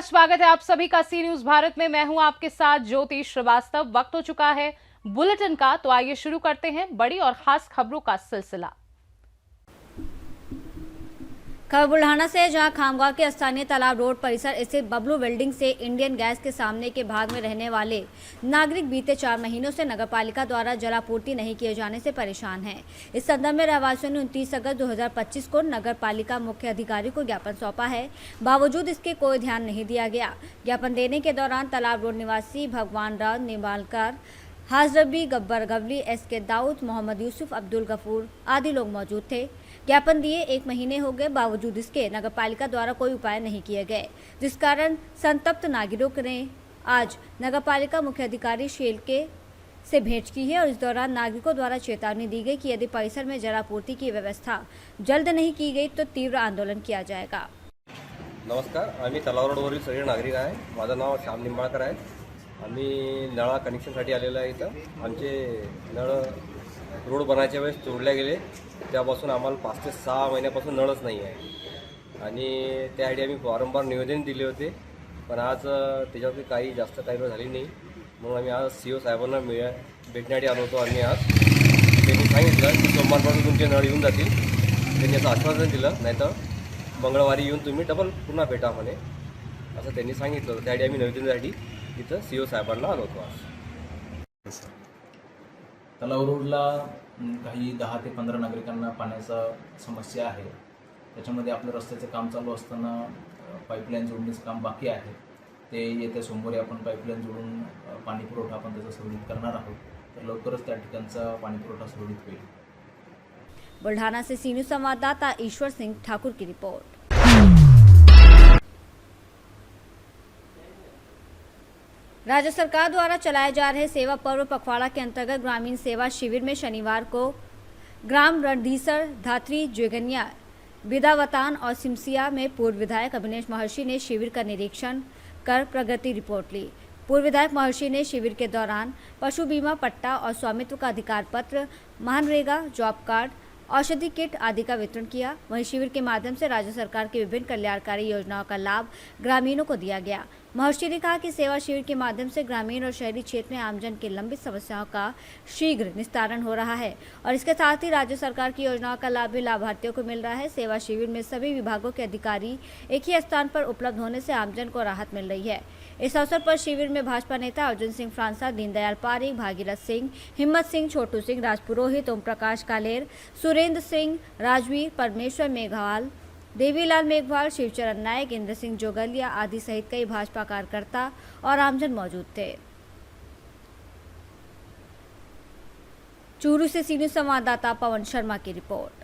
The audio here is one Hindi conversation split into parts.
स्वागत है आप सभी का सी न्यूज भारत में। मैं हूं आपके साथ ज्योति श्रीवास्तव। वक्त हो चुका है बुलेटिन का, तो आइए शुरू करते हैं बड़ी और खास खबरों का सिलसिला। खबर बुल्ढाना से, जहां खामगांव के स्थानीय तालाब रोड परिसर स्थित बबलू बिल्डिंग से इंडियन गैस के सामने के भाग में रहने वाले नागरिक बीते 4 महीनों से नगरपालिका द्वारा जलापूर्ति नहीं किए जाने से परेशान हैं। इस संदर्भ में रहवासियों ने 29 अगस्त 2025 को नगरपालिका मुख्य अधिकारी को ज्ञापन सौंपा है। बावजूद इसके कोई ध्यान नहीं दिया गया। ज्ञापन देने के दौरान तालाब रोड निवासी भगवान राव निम्बालकर, हाजरबी, गब्बर गवली, SK दाऊद, मोहम्मद यूसुफ, अब्दुल गफूर आदि लोग मौजूद थे। ज्ञापन दिए 1 महीने हो गए, बावजूद इसके नगरपालिका द्वारा कोई उपाय नहीं किए गए, जिस कारण संतप्त नागरिकों ने आज नगरपालिका मुख्य अधिकारी शेलके से भेंट की है और इस दौरान नागरिकों द्वारा चेतावनी दी गई कि यदि परिसर में जलापूर्ति की व्यवस्था जल्द नहीं की गई तो तीव्र आंदोलन किया जाएगा। नमस्कार, आम्ही तलाव रोडवरील सगळे नागरिक आहे। माझं नाव श्याम निंबाळकर आहे। आम्ही नळा कनेक्शनसाठी आलेलो आहे। इथं आमचे नळ रोड बनायच्या वेळेस तोडले गेले, त्यापासून आम्हाला 5 ते 6 महिन्यापासून नळच नाही आहे आणि त्यासाठी आम्ही वारंवार निवेदन दिले होते, पण आज त्याच्यावरती काही जास्त कारवाई झाली नाही। म्हणून आम्ही आज CO साहेबांना भेटण्यासाठी आलो होतो। आम्ही आज त्यांनी सांगितलं की सोमवारपासून तुमचे नळ येऊन जातील। त्यांनी असं आश्वासन दिलं, नाहीतर मंगळवारी येऊन तुम्ही डबल पुन्हा भेटा म्हणे, असं त्यांनी सांगितलं होतं। त्यासाठी आम्ही निवेदनासाठी इथं CO साहेबांना आलो होतो आज। तलाव रोडला काही 10 ते 15 नागरिकांना पाण्याचा समस्या आहे। त्याच्यामध्ये आपलं रस्त्याचं काम चालू असताना पाईपलाईन जोडणीचं काम बाकी आहे। ते येत्या सोमवारी आपण पाईपलाईन जोडून पाणी पुरवठा आपण त्याचा सुरळीत करणार आहोत, तर लवकरच त्या ठिकाणचा पाणी पुरवठा सुरळीत होईल। बुल्ढाना से सी न्यूज संवाददाता ईश्वर सिंह ठाकुर की रिपोर्ट। राज्य सरकार द्वारा चलाए जा रहे सेवा पर्व पखवाड़ा के अंतर्गत ग्रामीण सेवा शिविर में शनिवार को ग्राम रणधीसर, धात्री, जोगनिया, बिदावतान और सिमसिया में पूर्व विधायक अभिनेश महर्षि ने शिविर का निरीक्षण कर प्रगति रिपोर्ट ली। पूर्व विधायक महर्षि ने शिविर के दौरान पशु बीमा पट्टा और स्वामित्व का अधिकार पत्र, मनरेगा जॉब कार्ड, औषधि किट आदि का वितरण किया। वहीं शिविर के माध्यम से राज्य सरकार की विभिन्न कल्याणकारी योजनाओं का लाभ ग्रामीणों को दिया गया। महर्षि ने कहा कि सेवा शिविर के माध्यम से ग्रामीण और शहरी क्षेत्र में आमजन की लंबित समस्याओं का शीघ्र निस्तारण हो रहा है और इसके साथ ही राज्य सरकार की योजनाओं का लाभ भी लाभार्थियों को मिल रहा है। सेवा शिविर में सभी विभागों के अधिकारी एक ही स्थान पर उपलब्ध होने से आमजन को राहत मिल रही है। इस अवसर पर शिविर में भाजपा नेता अर्जुन सिंह फ्रांसा, दीनदयाल पारीक, भागीरथ सिंह, हिम्मत सिंह, छोटू सिंह, राजपुरोहित, ओम प्रकाश कालेर, सुरेंद्र सिंह, राजवीर, परमेश्वर मेघवाल, देवीलाल मेघवाल, शिवचरण नायक, इंद्र सिंह जोगलिया आदि सहित कई भाजपा कार्यकर्ता और आमजन मौजूद थे। चूरू से सी न्यूज संवाददाता पवन शर्मा की रिपोर्ट।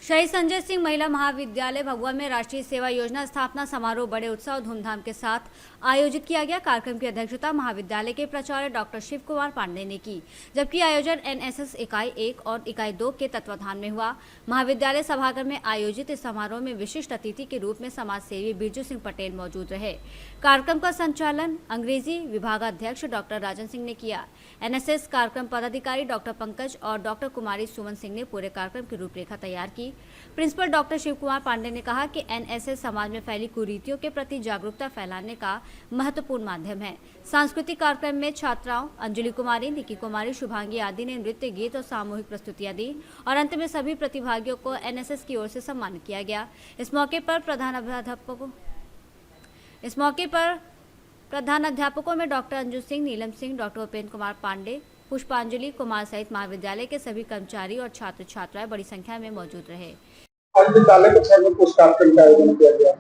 शहीद संजय सिंह महिला महाविद्यालय भगवा में राष्ट्रीय सेवा योजना स्थापना समारोह बड़े उत्साह और धूमधाम के साथ आयोजित किया गया। कार्यक्रम की अध्यक्षता महाविद्यालय के प्राचार्य डॉक्टर शिव कुमार पांडे ने की, जबकि आयोजन NSS इकाई 1 और इकाई 2 के तत्वाधान में हुआ। महाविद्यालय सभागार में आयोजित इस समारोह में विशिष्ट अतिथि के रूप में समाज सेवी बिरजू सिंह पटेल मौजूद रहे। कार्यक्रम का संचालन अंग्रेजी विभागाध्यक्ष डॉक्टर राजन सिंह ने किया। NSS कार्यक्रम पदाधिकारी डॉक्टर पंकज और डॉक्टर कुमारी सुमन सिंह ने पूरे कार्यक्रम की रूपरेखा तैयार की। प्रिंसिपल डॉक्टर शिव कुमार पांडे ने कहा कि NSS समाज में फैली कुरीतियों के प्रति जागरूकता फैलाने का महत्वपूर्ण माध्यम है। सांस्कृतिक कार्यक्रम में छात्राओं अंजलि कुमारी, निकी कुमारी, शुभांगी आदि ने नृत्य, गीत और सामूहिक प्रस्तुतियां दी और अंत में सभी प्रतिभागियों को NSS की ओर से सम्मानित किया गया। इस मौके पर प्रधानाध्यापकों में डॉक्टर अंजू सिंह, नीलम सिंह, डॉक्टर उपेंद्र कुमार पांडे, पुष्पांजलि कुमार सहित महाविद्यालय के सभी कर्मचारी और छात्र छात्राएं बड़ी संख्या में मौजूद रहे। विद्यालय परिसर में कुछ कार्यक्रम का आयोजन किया गया।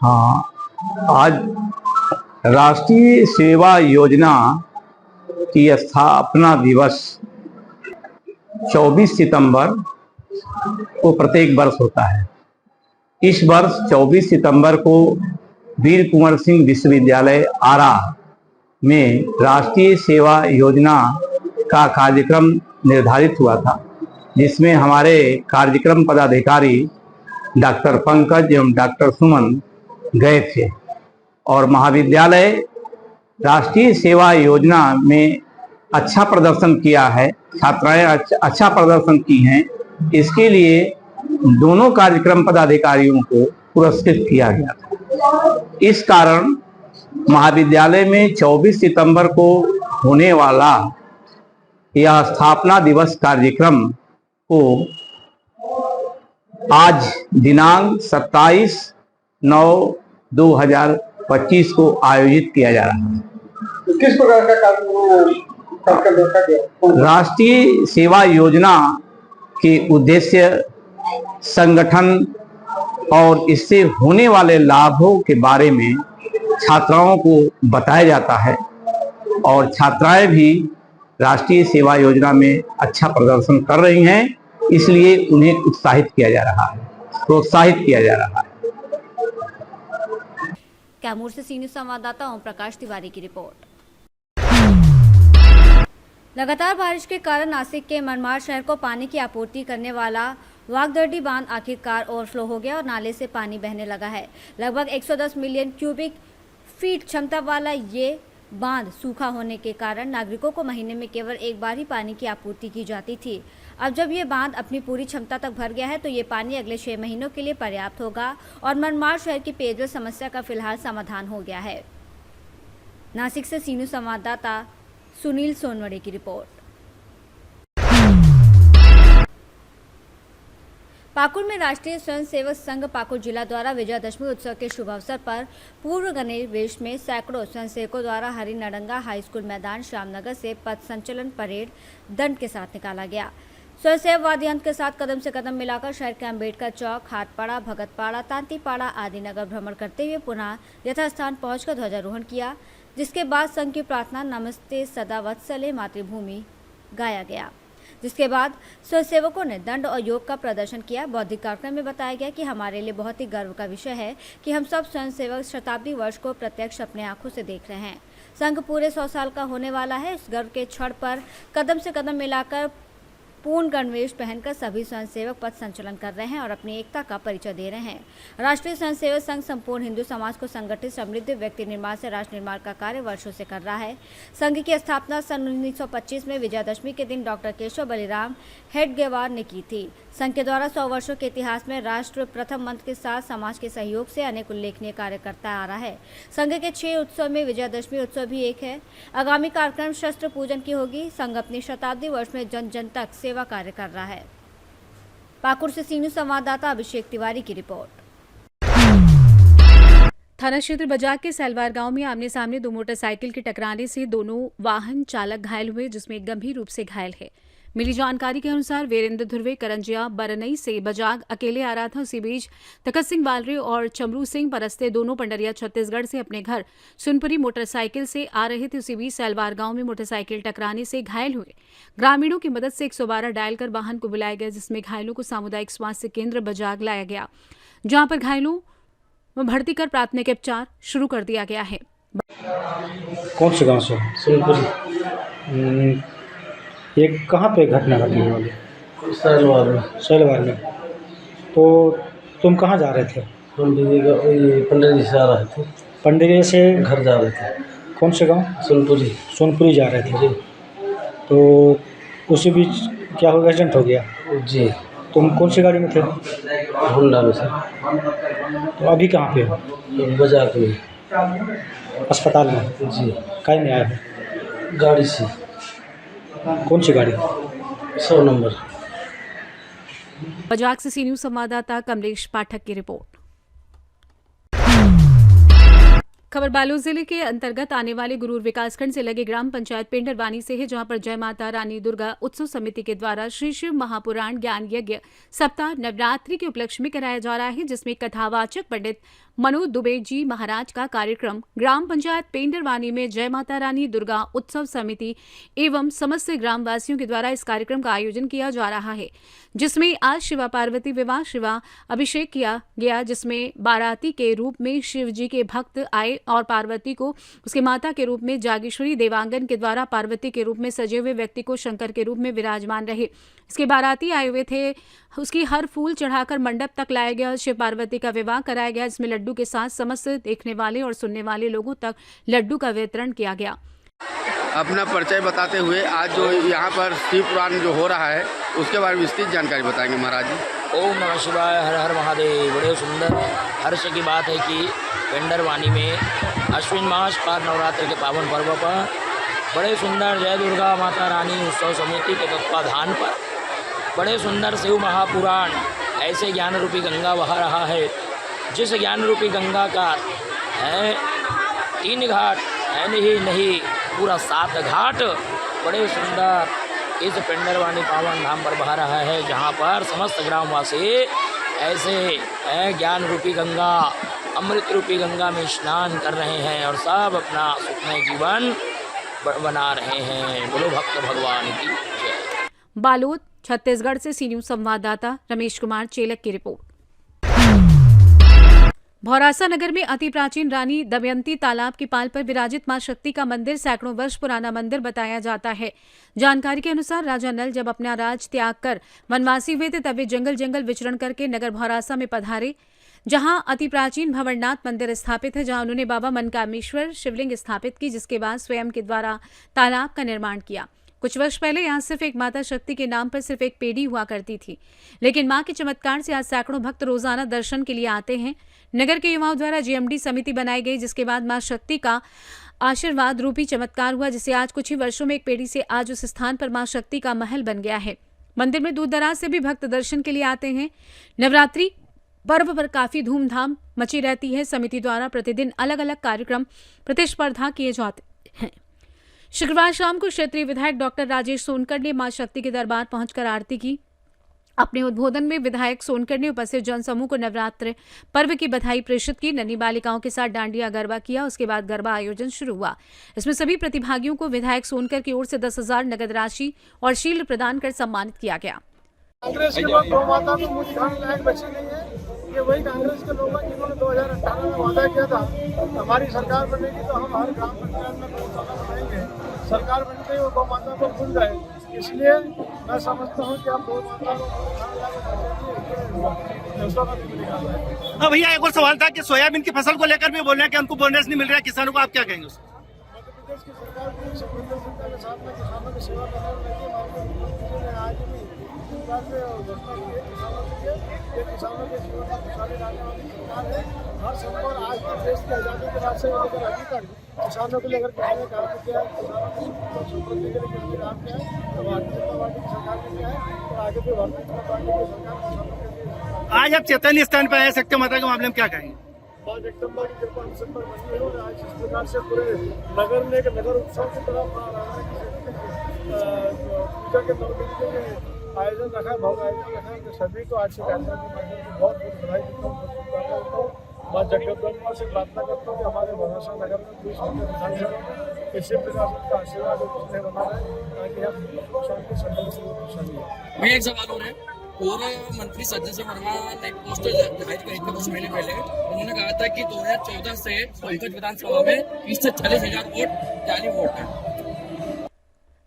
हाँ, आज राष्ट्रीय सेवा योजना की स्थापना दिवस 24 सितंबर को प्रत्येक वर्ष होता है। इस वर्ष 24 सितंबर को वीर कुंवर सिंह विश्वविद्यालय आरा में राष्ट्रीय सेवा योजना का कार्यक्रम निर्धारित हुआ था, जिसमें हमारे कार्यक्रम पदाधिकारी डॉक्टर पंकज एवं डॉक्टर सुमन गए थे और महाविद्यालय राष्ट्रीय सेवा योजना में अच्छा प्रदर्शन किया है। छात्राएं अच्छा प्रदर्शन की हैं। इसके लिए दोनों कार्यक्रम पदाधिकारियों को पुरस्कृत किया गया था। इस कारण महाविद्यालय में 24 सितंबर को होने वाला यह स्थापना दिवस कार्यक्रम को आज दिनांक 27/9/2025 को आयोजित किया जा रहा है। किस प्रकार का कार्यक्रम रखा गया? राष्ट्रीय सेवा योजना के उद्देश्य, संगठन और इससे होने वाले लाभों के बारे में छात्राओं को बताया जाता है और छात्राएं भी राष्ट्रीय सेवा योजना में अच्छा प्रदर्शन कर रही हैं, इसलिए उन्हें उत्साहित किया जा रहा है, प्रोत्साहित किया जा रहा है। कैमूर से सी न्यूज़ संवाददाता ओम प्रकाश तिवारी की रिपोर्ट। लगातार बारिश के कारण नासिक के मनमाड़ शहर को पानी की आपूर्ति करने वाला वागदर्डी बांध आखिरकार ओवरफ्लो हो गया और नाले से पानी बहने लगा है। लगभग 110 मिलियन क्यूबिक फीट क्षमता वाला ये बांध सूखा होने के कारण नागरिकों को महीने में केवल एक बार ही पानी की आपूर्ति की जाती थी। अब जब ये बांध अपनी पूरी क्षमता तक भर गया है तो ये पानी अगले 6 महीनों के लिए पर्याप्त होगा और मनमाड़ शहर की पेयजल समस्या का फिलहाल समाधान हो गया है। नासिक से सी न्यूज़ संवाददाता सुनील सोनवड़े की रिपोर्ट। पाकुड़ में राष्ट्रीय स्वयंसेवक संघ पाकुड़ जिला द्वारा विजयादशमी उत्सव के शुभ अवसर पर पूर्व गणवेश में सैकड़ों स्वयंसेवकों द्वारा हरि नडंगा हाई स्कूल मैदान श्यामनगर से पथ संचलन परेड दंड के साथ निकाला गया। स्वयंसेवक वाद्य यंत्र के साथ कदम से कदम मिलाकर शहर के अम्बेडकर चौक, हाटपाड़ा, भगतपाड़ा, तांतीपाड़ा आदि नगर भ्रमण करते हुए पुनः यथास्थान पहुंचकर ध्वजारोहण किया, जिसके बाद संघ की प्रार्थना नमस्ते सदा वत्सले मातृभूमि गाया गया। जिसके बाद स्वयंसेवकों ने दंड और योग का प्रदर्शन किया। बौद्धिक कार्यक्रम में बताया गया कि हमारे लिए बहुत ही गर्व का विषय है कि हम सब स्वयंसेवक शताब्दी वर्ष को प्रत्यक्ष अपने आंखों से देख रहे हैं। संघ पूरे 100 साल का होने वाला है। इस गर्व के क्षण पर कदम से कदम मिलाकर पूर्ण गणवेश पहनकर सभी स्वयंसेवक पथ संचलन कर रहे हैं और अपनी एकता का परिचय दे रहे हैं। राष्ट्रीय स्वयंसेवक संघ संपूर्ण हिंदू समाज को संगठित, समृद्ध व्यक्ति निर्माण से राष्ट्र निर्माण का कार्य वर्षों से कर रहा है। संघ की स्थापना सन 1925 में विजयादशमी के दिन डॉक्टर केशव बलिराम हेडगेवार ने की थी। संघ के द्वारा 100 वर्षों के इतिहास में राष्ट्र प्रथम मंत्र के साथ समाज के सहयोग से अनेक उल्लेखनीय कार्य करता आ रहा है। संघ के 6 उत्सव में विजयादशमी उत्सव भी एक है। आगामी कार्यक्रम शस्त्र पूजन की होगी। संघ अपनी शताब्दी वर्ष में जन जन तक सेवा कार्य कर रहा है। पाकुड़ से सी न्यूज़ संवाददाता अभिषेक तिवारी की रिपोर्ट। थाना क्षेत्र बजाग के सैलवार गांव में आमने सामने 2 मोटरसाइकिल के टकराने से दोनों वाहन चालक घायल हुए, जिसमें एक गंभीर रूप से घायल है। मिली जानकारी के अनुसार वीरेंद्र ध्रुवे करंजिया बरनई से बजाग अकेले आ रहा था। उसी बीच तकत सिंह बालरे और चमरू सिंह परस्ते दोनों पंडरिया छत्तीसगढ़ से अपने घर सुनपुरी मोटरसाइकिल से आ रहे थे। उसी बीच सैलवार गांव में मोटरसाइकिल टकराने से घायल हुए। ग्रामीणों की मदद से 112 डायल कर वाहन को बुलाया गया, जिसमें घायलों को सामुदायिक स्वास्थ्य केंद्र बजाग लाया गया, जहां पर घायलों में भर्ती कर प्राथमिक उपचार शुरू कर दिया गया है। कौन से गांव से? सुनपुरी। ये कहाँ पे घटना घटने वाली? सैलवार में। तो तुम कहाँ जा रहे थे? पंडरी से आ रहे थे। पंडरी से घर जा रहे थे। कौन से गांव? सोनपुरी। सोनपुरी जा रहे थे। तो उसी बीच क्या हो गया, एक्सीडेंट हो गया? जी। तुम कौन सी गाड़ी में थे? होंडा में से। तो अभी कहाँ पे हो? बाजार में। अस्पताल में? जी। काहे में आए हो? गाड़ी से। कौन सी गाड़ी? 100 नंबर। बजाग से सी न्यूज़ संवाददाता कमलेश पाठक की रिपोर्ट। खबर बालोद जिले के अंतर्गत आने वाले गुरूर विकासखंड से लगे ग्राम पंचायत पेंडरवानी से है, जहां पर जय माता रानी दुर्गा उत्सव समिति के द्वारा श्री शिव महापुराण ज्ञान यज्ञ सप्ताह नवरात्रि के उपलक्ष्य में कराया जा रहा है, जिसमें कथावाचक पंडित मनोज दुबे जी महाराज का कार्यक्रम ग्राम पंचायत पेंडरवानी में जय माता रानी दुर्गा उत्सव समिति एवं समस्त ग्रामवासियों के द्वारा इस कार्यक्रम का आयोजन किया जा रहा है, जिसमें आज शिवा पार्वती विवाह शिवा अभिषेक किया गया, जिसमें बाराती के रूप में शिव जी के भक्त आए और पार्वती को उसके माता के रूप में जागेश्वरी देवांगन के द्वारा पार्वती के रूप में सजे हुए व्यक्ति को शंकर के रूप में विराजमान रहे। इसके बाराती आए हुए थे, उसकी हर फूल चढ़ाकर मंडप तक लाया गया। शिव पार्वती का विवाह कराया गया, जिसमें लड्डू के साथ समस्त देखने वाले और सुनने वाले लोगों तक लड्डू का वितरण किया गया। अपना परिचय बताते हुए आज जो यहाँ पर शिव पुराण जो हो रहा है उसके बारे में विस्तृत जानकारी बताएंगे महाराज जी। ओम नमः शिवाय, हर हर महादेव। बड़े सुंदर हर्ष की बात है कि पेंडरवानी में अश्विन मास पार नवरात्र के पावन पर्व पर बड़े सुंदर जय दुर्गा माता रानी उत्सव समिति के तत्वाधान पर बड़े सुंदर शिव महापुराण ऐसे ज्ञान रूपी गंगा बहा रहा है, जिस ज्ञान रूपी गंगा का है 3 घाट है नहीं पूरा 7 घाट बड़े सुंदर इस पेंडरवानी पावन धाम पर बहा रहा है, जहाँ पर समस्त ग्रामवासी ऐसे ज्ञान रूपी गंगा अमृत रूपी गंगा में स्नान कर रहे हैं और सब अपना सुखमय जीवन बना रहे हैं। बोलो भक्त भगवान की जय। बालोद छत्तीसगढ़ से सी न्यूज संवाददाता रमेश कुमार चेलक की रिपोर्ट। भौरासा नगर में अति प्राचीन रानी दमयंती तालाब की पाल पर विराजित मां शक्ति का मंदिर सैकड़ों वर्ष पुराना मंदिर बताया जाता है। जानकारी के अनुसार राजा नल जब अपना राज त्याग कर वनवासी हुए थे तब वे जंगल जंगल विचरण करके नगर भौरासा में पधारे, जहां अति प्राचीन भंवरनाथ मंदिर स्थापित है, जहां उन्होंने बाबा मनकामेश्वर शिवलिंग स्थापित की, जिसके बाद स्वयं के द्वारा तालाब का निर्माण किया। कुछ वर्ष पहले यहाँ सिर्फ एक माता शक्ति के नाम पर सिर्फ एक पेड़ी हुआ करती थी, लेकिन मां के चमत्कार से आज सैकड़ों भक्त रोजाना दर्शन के लिए आते हैं। नगर के युवाओं द्वारा जीएमडी समिति बनाई गई, जिसके बाद मां शक्ति का आशीर्वाद रूपी चमत्कार हुआ, जिसे आज कुछ ही वर्षों में एक पेड़ी से आज उस स्थान पर मां शक्ति का महल बन गया है। मंदिर में दूर दराज से भी भक्त दर्शन के लिए आते हैं। नवरात्रि पर्व पर काफी धूमधाम मची रहती है। समिति द्वारा प्रतिदिन अलग अलग कार्यक्रम प्रतिस्पर्धा किए जाते हैं। शुक्रवार शाम को क्षेत्रीय विधायक डॉक्टर राजेश सोनकर ने मां शक्ति के दरबार पहुंचकर आरती की। अपने उद्बोधन में विधायक सोनकर ने उपस्थित जनसमूह को नवरात्र पर्व की बधाई प्रेषित की। नन्ही बालिकाओं के साथ डांडिया गरबा किया। उसके बाद गरबा आयोजन शुरू हुआ। इसमें सभी प्रतिभागियों को विधायक सोनकर की ओर से 10,000 नगद राशि और शील्ड प्रदान कर सम्मानित किया गया। कांग्रेस के लोग गौ माता को मुंह दिखाने लायक बचे नहीं है। ये वही कांग्रेस के लोग हैं जिन्होंने 2018 में वादा किया था हमारी सरकार बनेगी तो हम हर ग्राम पंचायत में गौशाला बनाएंगे। सरकार बनते ही वो गौ माता को भूल गए, इसलिए मैं समझता हूँ कि आप गौ माता को हाँ भैया, एक और सवाल था कि सोयाबीन की फसल को लेकर भी बोल रहे हैं कि हमको बोनस नहीं मिल रहा है किसानों को, आप क्या कहेंगे उसको? मध्य प्रदेश की सरकार पूरी सुखविंदर सिंह के साथ में किसानों की सेवा करने में लगी। मुख्यमंत्री ने आज भी सरकार से घोषणा की है किसानों के लिए, ये किसानों के जीवन में खुशहाली लाने वाली सरकार है। हर संभव आज तक देश की आज़ादी के बाद से लेकर अभी तक किसानों के लिए अगर किसी ने काम किया है, किसानों की समृद्धि के लिए किसी ने काम किया है तो भारतीय जनता पार्टी की सरकार ने किया है और आगे भी भारतीय जनता पार्टी की सरकार किसानों के लिए। आज आप चैतन्य स्थान पर आए शक्ति माता के मामले में क्या कहेंगे? मां जगदम्बा की कृपा हम सब पर बनी है और आज इस प्रकार से पूरे नगर में एक नगर उत्सव की तरह पूजा के तौर पर आयोजन रखा है, भव्य आयोजन रखा है। तो सभी को आज से कार्यक्रम के माध्यम से बहुत बहुत बधाई देता हूँ। मां जगदम्बा से प्रार्थना करता हूँ कि हमारे भौरासा नगर में पूरी विधानसभा इसी प्रकार का आशीर्वाद उसने बना है ताकि हम शांति संबंध। मैं एक सवाल हो रहा है, पूर्व मंत्री सज्जन सिंह वर्मा ने पोस्टर जाहिर करी थी कुछ महीने पहले। उन्होंने कहा था कि 2014 से पंकज विधानसभा में 30 से 40,000 वोट जाली वोट है।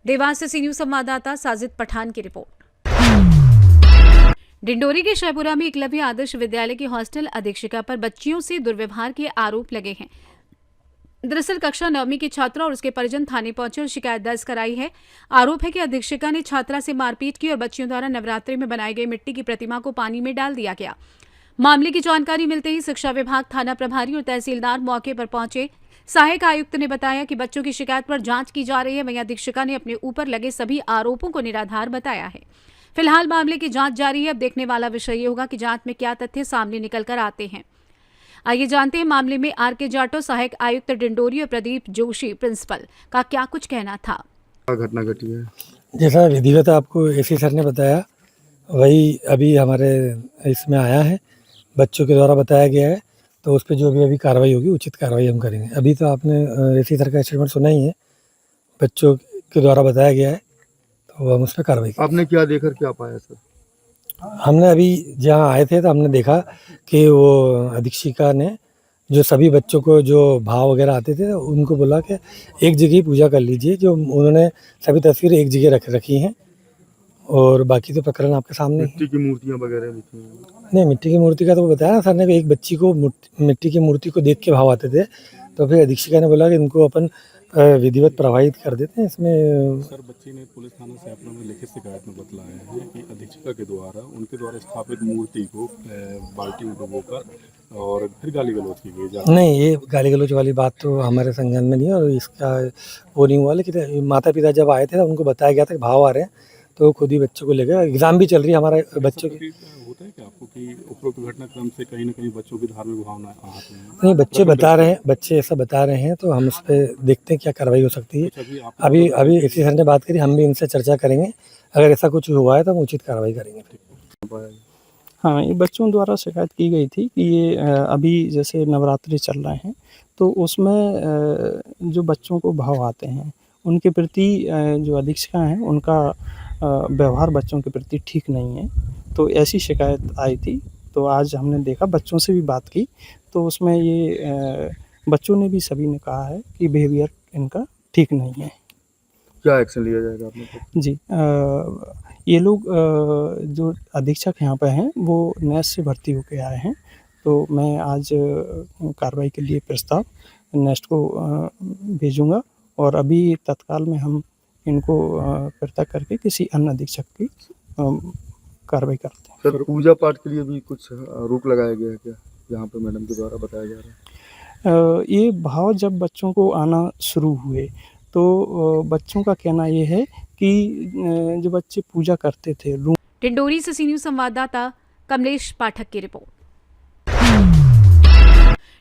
देवास से सी न्यूज संवाददाता साजिद पठान की रिपोर्ट। डिंडोरी के शाहपुरा में एकलव्य आदर्श विद्यालय की हॉस्टल अधीक्षिका पर बच्चियों से दुर्व्यवहार के आरोप लगे हैं। दरअसल कक्षा 9वीं की छात्रा और उसके परिजन थाने पहुंचे और शिकायत दर्ज कराई है। आरोप है कि अधीक्षिका ने छात्रा से मारपीट की और बच्चियों द्वारा नवरात्रि में बनाई गई मिट्टी की प्रतिमा को पानी में डाल दिया गया। मामले की जानकारी मिलते ही शिक्षा विभाग, थाना प्रभारी और तहसीलदार मौके पर पहुंचे। सहायक आयुक्त ने बताया कि बच्चों की शिकायत पर जांच की जा रही है। वहीं अधीक्षिका ने अपने ऊपर लगे सभी आरोपों को निराधार बताया है। फिलहाल मामले की जांच जारी है। अब देखने वाला विषय ये होगा कि जांच में क्या तथ्य सामने निकल कर आते हैं। आइए जानते हैं मामले में आर.के. जाटो, सहायक आयुक्त डिंडोरी और प्रदीप जोशी, प्रिंसिपल, का क्या कुछ कहना था। घटना घटी है जैसा विधिवत आपको एसी सर ने बताया वही अभी हमारे इसमें आया है, बच्चों के द्वारा बताया गया है, तो उस पर जो भी अभी कार्रवाई होगी उचित कार्रवाई हम करेंगे। अभी तो आपने एसी सर का स्टेटमेंट सुना ही है, बच्चों के द्वारा बताया गया है तो हम उस पर कार्रवाई करेंगे। आपने क्या देखकर क्या पाया सर? हमने अभी जहाँ आए थे तो हमने देखा कि वो अधीक्षिका ने जो सभी बच्चों को जो भाव वगैरह आते थे उनको बोला कि एक जगह ही पूजा कर लीजिए। जो उन्होंने सभी तस्वीरें एक जगह रखी हैं और बाकी तो प्रकरण आपके सामने। मिट्टी की मूर्तियाँ वगैरह नहीं, मिट्टी की मूर्ति का तो बताया ना सर ने, एक बच्ची को मिट्टी की मूर्ति को देख के भाव आते थे, तो फिर अधीक्षिका ने बोला कि इनको अपन विधिवत प्रवाहित कर देते हैं इसमें। सर, बच्चे ने पुलिस थाना सैफला में लिखित शिकायत में बतलाया है कि अधीक्षिका के द्वारा उनके द्वारा स्थापित मूर्ति को बाल्टी में डुबोकर और फिर गाली गलौज की गई। नहीं, ये गाली गलौज वाली बात तो हमारे संज्ञान में नहीं है और इसका वो नहीं हुआ। लेकिन माता पिता जब आए थे उनको बताया गया था कि भाव आ रहे हैं, तो खुद ही बच्चों को ले गए। एग्ज़ाम भी चल रही है हमारे बच्चों की। होता है कि आपको कि उपरोक्त घटनाक्रम से कहीं ना कहीं बच्चों की धार्मिक भावना आहत हैं? नहीं, बच्चे बता रहे हैं, बच्चे ऐसा बता रहे हैं, तो हम उस पर देखते हैं क्या कार्रवाई हो सकती है। अभी इसी सर ने बात करी, हम भी इनसे चर्चा करेंगे। अगर ऐसा कुछ हुआ है तो हम उचित कार्रवाई करेंगे। हाँ, ये बच्चों द्वारा शिकायत की गई थी कि ये अभी जैसे नवरात्रि चल रहे हैं, तो उसमें जो बच्चों को भाव आते हैं उनके प्रति जो अधीक्षिका हैं उनका व्यवहार बच्चों के प्रति ठीक नहीं है। तो ऐसी शिकायत आई थी, तो आज हमने देखा, बच्चों से भी बात की, तो उसमें ये बच्चों ने भी सभी ने कहा है कि बिहेवियर इनका ठीक नहीं है। क्या एक्शन लिया जाएगा आपने? जी, ये लोग जो अधीक्षक यहाँ पे हैं वो नेस से भर्ती होके आए हैं, तो मैं आज कार्रवाई के लिए प्रस्ताव नेस्ट को भेजूँगा और अभी तत्काल में हम इनको पृथक करके किसी अन्य अधीक्षक की कार्रवाई करते हैं। सर, पूजा पाठ के लिए भी कुछ रोक लगाया गया है क्या, यहाँ पे मैडम के द्वारा बताया जा रहा है? ये भाव जब बच्चों को आना शुरू हुए तो बच्चों का कहना ये है कि जो बच्चे पूजा करते थे डिंडोरी से सी न्यूज़ संवाददाता कमलेश पाठक की रिपोर्ट।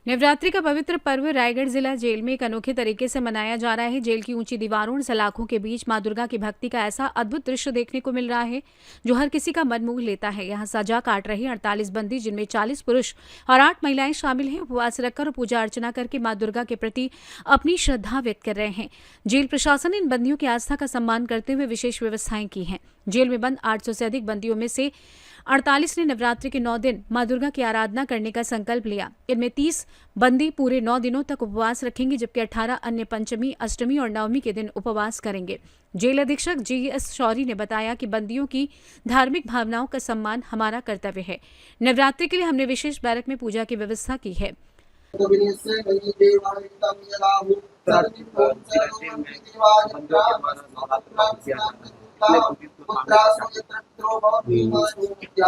नवरात्रि का पवित्र पर्व रायगढ़ जिला जेल में एक अनोखे तरीके से मनाया जा रहा है। जेल की ऊंची दीवारों और सलाखों के बीच मां दुर्गा की भक्ति का ऐसा अद्भुत दृश्य देखने को मिल रहा है जो हर किसी का मन मोह लेता है। यहाँ सजा काट रहे 48 बंदी, जिनमें 40 पुरुष और 8 महिलाएं शामिल हैं, उपवास रखकर और पूजा अर्चना करके मां दुर्गा के प्रति अपनी श्रद्धा व्यक्त कर रहे हैं। जेल प्रशासन ने इन बंदियों की आस्था का सम्मान करते हुए विशेष व्यवस्थाएं की हैं। जेल में बंद 800 से अधिक बंदियों में से 48 ने नवरात्रि के 9 दिन मां दुर्गा की आराधना करने का संकल्प लिया। इनमें 30 बंदी पूरे 9 दिनों तक उपवास रखेंगे, जबकि 18 अन्य पंचमी, अष्टमी और नवमी के दिन उपवास करेंगे। जेल अधीक्षक GS शौरी ने बताया कि बंदियों की धार्मिक भावनाओं का सम्मान हमारा कर्तव्य है। नवरात्रि के लिए हमने विशेष बैरक में पूजा की व्यवस्था की है।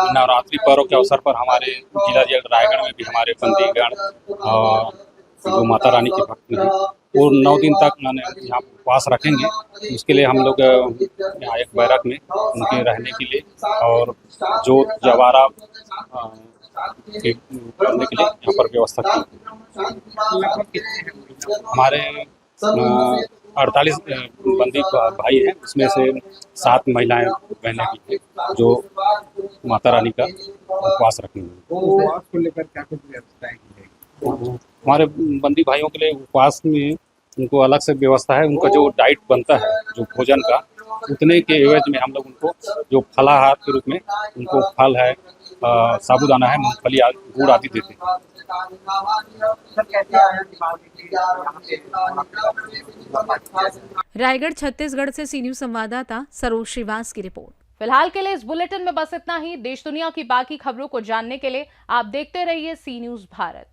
नवरात्रि पर्व के अवसर पर हमारे जिला जेल रायगढ़ में भी हमारे बंदीगण जो माता रानी के भक्त हैं वो 9 दिन तक यहाँ उपवास रखेंगे। उसके लिए हम लोग यहाँ एक बैरक में उनके रहने के लिए और जो जवारा करने के लिए यहाँ पर व्यवस्था की। हमारे 48 बंदी भाई हैं, उसमें से 7 महिलाएं बहनें भी हैं जो माता रानी का उपवास रखेंगे। उपवास को लेकर क्या कुछ व्यवस्थाएं की जाएगी? हमारे बंदी भाइयों के लिए उपवास में उनको अलग से व्यवस्था है। उनका जो डाइट बनता है जो भोजन का, उतने के एवज में हम लोग उनको जो फलाहार के रूप में उनको फल है, साबूदाना है, मूंगफली, गुड़ आदि देते हैं। रायगढ़ छत्तीसगढ़ से सी न्यूज़ संवाददाता सरोज श्रीवास की रिपोर्ट। फिलहाल के लिए इस बुलेटिन में बस इतना ही। देश दुनिया की बाकी खबरों को जानने के लिए आप देखते रहिए सी न्यूज़ भारत।